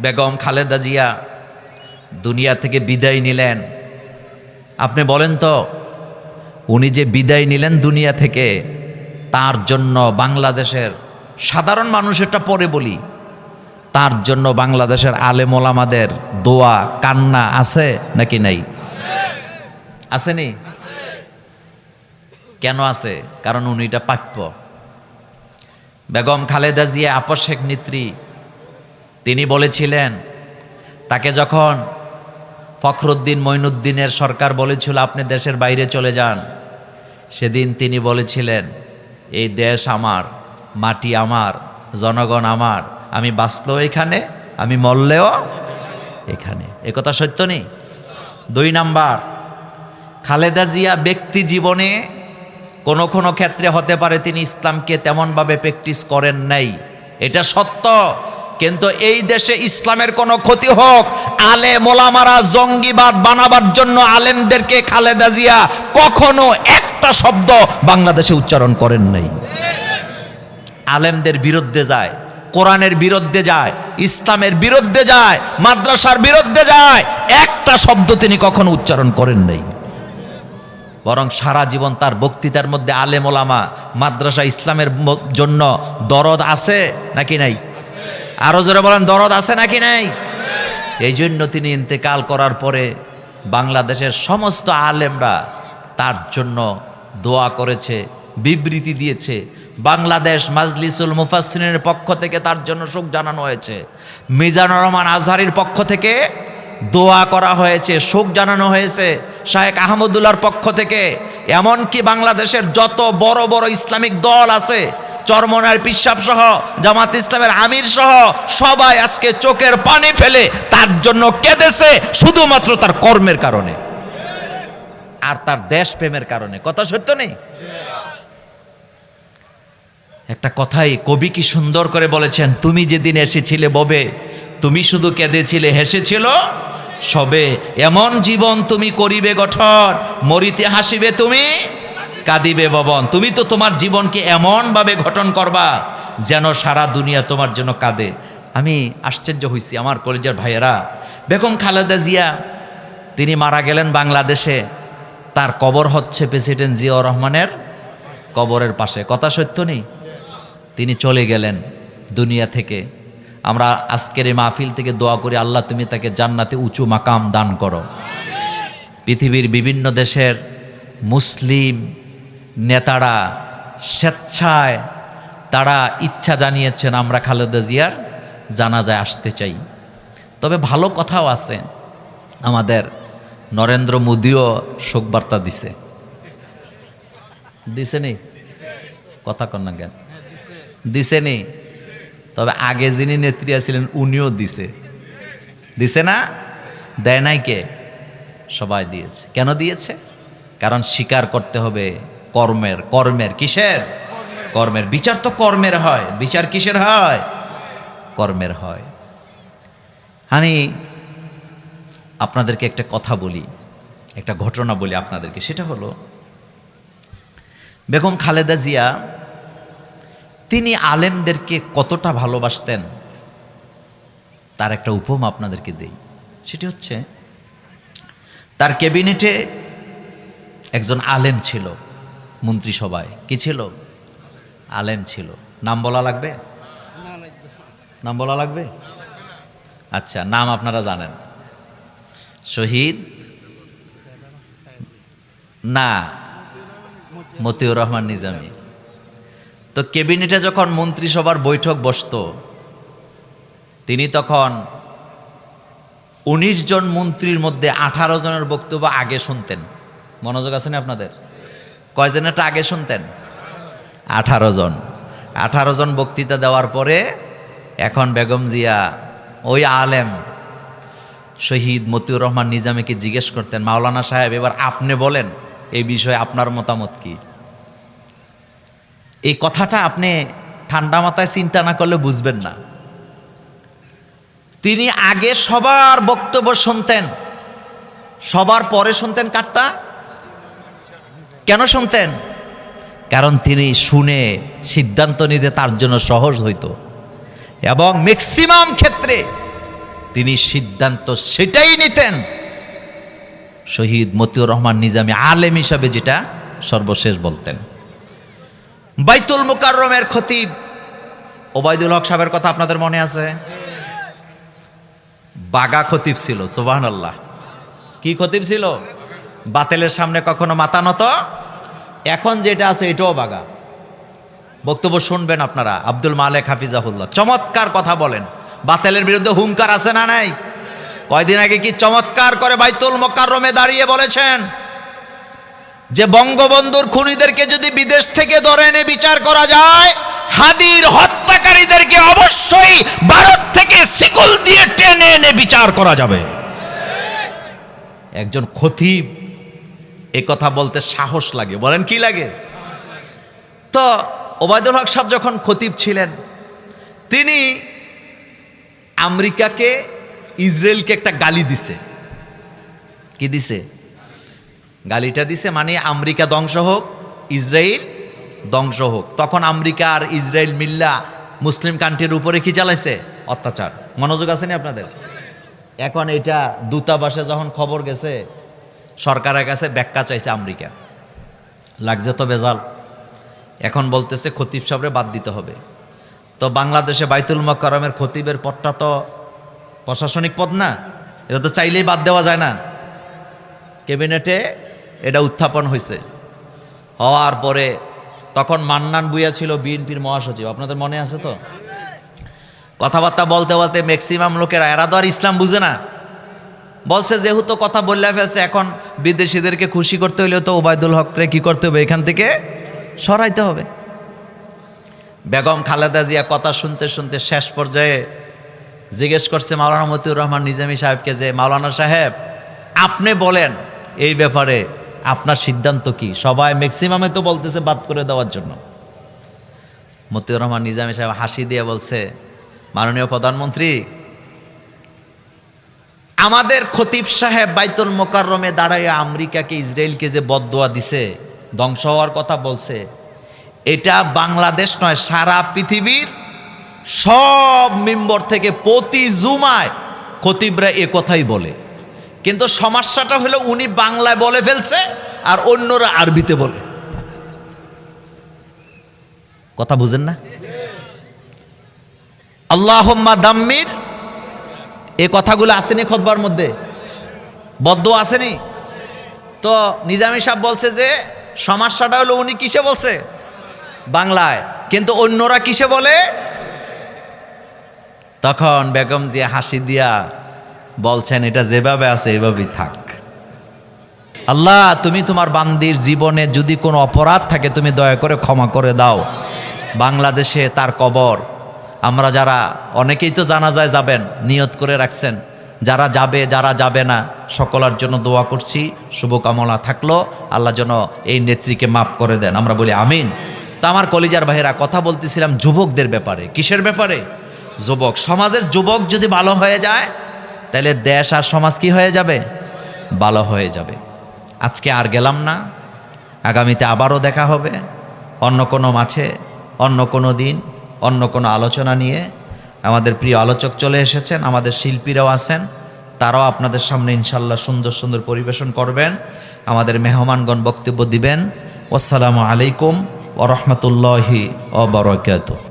বেগম খালেদা জিয়া দুনিয়া থেকে বিদায় নিলেন। আপনি বলেন তো, উনি যে বিদায় নিলেন দুনিয়া থেকে, তার জন্য বাংলাদেশের সাধারণ মানুষেরটা পরে বলি, তার জন্য বাংলাদেশের আলেম ওলামাদের দোয়া কান্না আছে নাকি নাই? আসেনি? কেন আছে? কারণ উনি এটা প্রাপ্য। বেগম খালেদা জিয়া আপসেক নেত্রী, তিনি বলেছিলেন, তাকে যখন ফখরুদ্দিন মঈনুদ্দিনের সরকার বলেছিল আপনি দেশের বাইরে চলে যান, সেদিন তিনি বলেছিলেন, এই দেশ আমার, মাটি আমার, জনগণ আমার, আমি বাঁচলেও এখানে, আমি মরলেও এখানে। এ কথা সত্য নেই? 2 নাম্বার, খালেদা জিয়া ব্যক্তি জীবনে কোনো কোনো ক্ষেত্রে হতে পারে তিনি ইসলামকে তেমনভাবে প্র্যাকটিস করেন নাই, এটা সত্য। কিন্তু এই দেশে ইসলামের কোনো ক্ষতি হোক, আলেম ওলামারা জঙ্গিবাদ বানাবার জন্য আলেমদেরকে খালেদা জিয়া কখনো একটা শব্দ বাংলাদেশে উচ্চারণ করেন নাই। আলেমদের বিরুদ্ধে যায়, কোরআনের বিরুদ্ধে যায়, ইসলামের বিরুদ্ধে যায়, মাদ্রাসার বিরুদ্ধে যায়, একটা শব্দ তিনি কখনো উচ্চারণ করেন নাই। বরং সারা জীবন তার বক্তৃতার মধ্যে আলেম ওলামা, মাদ্রাসা, ইসলামের জন্য দরদ আছে নাকি নাই? আরো জোরে বলেন, দরদ আছে নাকি নাই? এই জন্য তিনি ইন্তেকাল করার পরে বাংলাদেশের সমস্ত আলেমরা তার জন্য দোয়া করেছে, বিবৃতি দিয়েছে। বাংলাদেশ মাজলিসুল মুফাসসিরিনের পক্ষ থেকে তার জন্য শোক জানানো হয়েছে, মিজানুর রহমান আজহারীর পক্ষ থেকে দোয়া করা হয়েছে, শোক জানানো হয়েছে, শায়েখ আহমদুল্লাহর পক্ষ থেকে। এমনকি বাংলাদেশের যত বড় বড় ইসলামিক দল আছে, চরমনার পিসাব সহ, জামাত ইসলামের আমির সহ, সবাই আজকে চোখের পানি ফেলে তার জন্য কেঁদেছে, শুধুমাত্র তার কর্মের কারণে আর তার দেশপ্রেমের কারণে। কথা সত্য নেই? একটা কথাই কবি কি সুন্দর করে বলেছেন, তুমি যেদিন এসেছিলে ববে, তুমি শুধু কেঁদেছিলে, হেসেছিল সবে। এমন জীবন তুমি করিবে গঠন, মরিতে হাসিবে তুমি, কাঁদিবে ভবন। তুমি তো তোমার জীবনকে এমন ভাবে গঠন করবা যেন সারা দুনিয়া তোমার জন্য কাঁদে। আমি আশ্চর্য হইছি আমার কলেজের ভাইয়েরা, বেগম খালেদা জিয়া তিনি মারা গেলেন বাংলাদেশে, তার কবর হচ্ছে প্রেসিডেন্ট জিয়াউর রহমানের কবরের পাশে। কথা সত্য নেই? তিনি চলে গেলেন দুনিয়া থেকে। আমরা আজকের এই মাহফিল থেকে দোয়া করি, আল্লাহ তুমি তাকে জান্নাতে উঁচু মাকাম দান করো। পৃথিবীর বিভিন্ন দেশের মুসলিম নেতারা স্বেচ্ছায় তারা ইচ্ছা জানিয়েছেন আমরা খালেদা জিয়ার জানাজায় আসতে চাই। তবে ভালো কথাও আছে, আমাদের নরেন্দ্র মোদিও শোকবার্তা দিছে নি? কথা কন না জ্ঞান দিছে নি? তবে আগে যিনি নেত্রী ছিলেন উনিও দিছে না? দেয় নাই কে? সবাই দিয়েছে। কেন দিয়েছে? কারণ স্বীকার করতে হবে কর্মের কিসের? কর্মের বিচার তো কর্মের হয়। বিচার কিসের হয়? কর্মের হয়। আমি আপনাদেরকে একটা কথা বলি, একটা ঘটনা বলি আপনাদেরকে। সেটা হলো, বেগম খালেদা জিয়া তিনি আলেমদেরকে কতটা ভালোবাসতেন তার একটা উপমা আপনাদেরকে দেই। সেটি হচ্ছে, তার ক্যাবিনেটে একজন আলেম ছিল, মন্ত্রিসভায় কি ছিল? আলেম ছিল। নাম বলা লাগবে? নাম বলা লাগবে? আচ্ছা, নাম আপনারা জানেন। শহীদ না, মতিউর রহমান নিজামী। তো ক্যাবিনেটে যখন মন্ত্রিসভার বৈঠক বসতো, তিনি তখন 19 জন মন্ত্রীর মধ্যে 18 জনের বক্তব্য আগে শুনতেন। মনোযোগ আছে না আপনাদের? কয়জনেরটা আগে শুনতেন? 18 জন বক্তৃতা দেওয়ার পরে এখন বেগম জিয়া ওই আলেম শহীদ মতিউর রহমান নিজামীকে জিজ্ঞেস করতেন, মাওলানা সাহেব এবার আপনি বলেন এই বিষয়ে আপনার মতামত কি? এই কথাটা আপনি ঠান্ডা মাথায় চিন্তা না করলে বুঝবেন না। তিনি আগে সবার বক্তব্য শুনতেন, সবার পরে শুনতেন কারটা? কেন শুনতেন? কারণ তিনি শুনে সিদ্ধান্ত নিতে তার জন্য সহজ হইতো। এবং ম্যাক্সিমাম ক্ষেত্রে তিনি সিদ্ধান্ত সেটাই নিতেন শহীদ মতিউর রহমান নিজামী আলেম হিসাবে যেটা সর্বশেষ বলতেন। বাইতুল মুকাররমের খতিব ওবায়দুল হক সাহেবের কথা আপনাদের মনে আছে? বাগা খতিব ছিল, সুবহানাল্লাহ। কি খতিব ছিল? বাতিলের সামনে কখনো মাথা নত। এখন যেটা আছে এটাও বাগা। বক্তব্য শুনবেন আপনারা, আব্দুল মালেক হাফিজাহুল্লাহ চমৎকার কথা বলেন। বাতিলের বিরুদ্ধে হুঙ্কার আছে না নাই? কয়দিন আগে কি চমৎকার করে বাইতুল মুকাররমে দাঁড়িয়ে বলেছেন যে বঙ্গবন্ধুর খুনিদেরকে যদি বিদেশ থেকে ধরে এনে বিচার করা যায়, হাদির হত্যাকারীদেরকে অবশ্যই ভারত থেকে শিকল দিয়ে টেনে এনে বিচার করা যাবে। একজন খতিব এ কথা বলতে সাহস লাগে, বলেন কি লাগে? তো ওবায়দুল হক সাহেব যখন খতিব ছিলেন, তিনি আমেরিকাকে ইসরায়েলকে একটা গালি দিছে। কি দিছে? গালিটা দিছে মানে আমেরিকা ধ্বংস হোক, ইসরায়েল ধ্বংস হোক। তখন আমেরিকা আর ইসরায়েল মিল্লা মুসলিম কান্ট্রির উপরে কি চালাইছে? অত্যাচার। মনোযোগ আছে না আপনাদের? এখন এটা দূতাবাসে যখন খবর গেছে, সরকারের কাছে ব্যাখ্যা চাইছে আমেরিকা, লাগছে তো বেজাল। এখন বলতেছে খতিব সাহেবরে বাদ দিতে হবে। তো বাংলাদেশে বাইতুল মুকাররমের খতিবের পদটা তো প্রশাসনিক পদ না, এটা তো চাইলেই বাদ দেওয়া যায় না। ক্যাবিনেটে এটা উত্থাপন হয়েছে। হওয়ার পরে তখন মান্নান ভূঁইয়া ছিল বিএনপির মহাসচিব, আপনাদের মনে আছে তো? কথাবার্তা বলতে বলতে ম্যাক্সিমাম লোকেরা, এরা তো আর ইসলাম বুঝে না, বলছে যেহেতু কথা বললে ফেলছে, এখন বিদেশিদেরকে খুশি করতে হইলে তো ওবায়দুল হকরে কি করতে হবে? এখান থেকে সরাইতে হবে। বেগম খালেদা জিয়া কথা শুনতে শুনতে শেষ পর্যায়ে জিজ্ঞেস করছে মাওলানা মতিউর রহমান নিজামী সাহেবকে যে, মাওলানা সাহেব আপনি বলেন এই ব্যাপারে আপনার সিদ্ধান্ত কি? সবাই ম্যাক্সিমামে তো বলতেছে বাদ করে দেওয়ার জন্য। মতিউর রহমান নিজামী সাহেব হাসি দিয়ে বলছে, মাননীয় প্রধানমন্ত্রী, আমাদের খতিব সাহেব বাইতুল মুকাররমে দাঁড়াইয়া আমেরিকাকে ইসরায়েলকে যে বদদোয়া দিছে, ধ্বংস হওয়ার কথা বলছে, এটা বাংলাদেশ নয়, সারা পৃথিবীর সব মিম্বর থেকে প্রতি জুমায় খতিবরা এ কথাই বলে। কিন্তু সমস্যাটা হলো উনি বাংলায় বলে ফেলছে আর অন্যরা আরবিতে বলে। কথা বুঝেন না? আল্লাহুম্মা দাম্মির, এ কথাগুলো আসেনি খুতবার মধ্যে, বদদোয়া আসেনি তো? নিজামী সাহেব বলছে যে সমস্যাটা হলো উনি কিসে বলছে? বাংলায়, কিন্তু অন্যরা কিসে বলে? তখন বেগম জিয়া হাসি দিয়া বলছেন, এটা যেভাবে আছে এভাবেই থাক। আল্লাহ, তুমি তোমার বান্দির জীবনে যদি কোনো অপরাধ থাকে তুমি দয়া করে ক্ষমা করে দাও। বাংলাদেশে তার কবর, আমরা যারা অনেকেই তো জানাজায় যাবেন, নিয়ত করে রাখছেন, যারা যাবে যারা যাবে না সকলের জন্য দোয়া করছি, শুভকামনা থাকলো, আল্লাহ যেন এই নেত্রীকে মাফ করে দেন, আমরা বলি আমিন। তা আমার কলিজার ভাইয়েরা, কথা বলতেছিলাম যুবকদের ব্যাপারে। কিসের ব্যাপারে? যুবক সমাজের যুবক যদি ভালো হয়ে যায়, তাহলে দেশ আর সমাজ কি হয়ে যাবে? ভালো হয়ে যাবে। আজকে আর গেলাম না, আগামীতে আবারও দেখা হবে অন্য কোনো মাঠে, অন্য কোনো দিন, অন্য কোনো আলোচনা নিয়ে। আমাদের প্রিয় আলোচক চলে এসেছেন, আমাদের শিল্পীরাও আছেন, তারাও আপনাদের সামনে ইনশাল্লাহ সুন্দর সুন্দর পরিবেশন করবেন। আমাদের মেহমানগণ বক্তব্য দিবেন। আসসালামু আলাইকুম ওয়া রাহমাতুল্লাহি ওয়া বারাকাতুহু।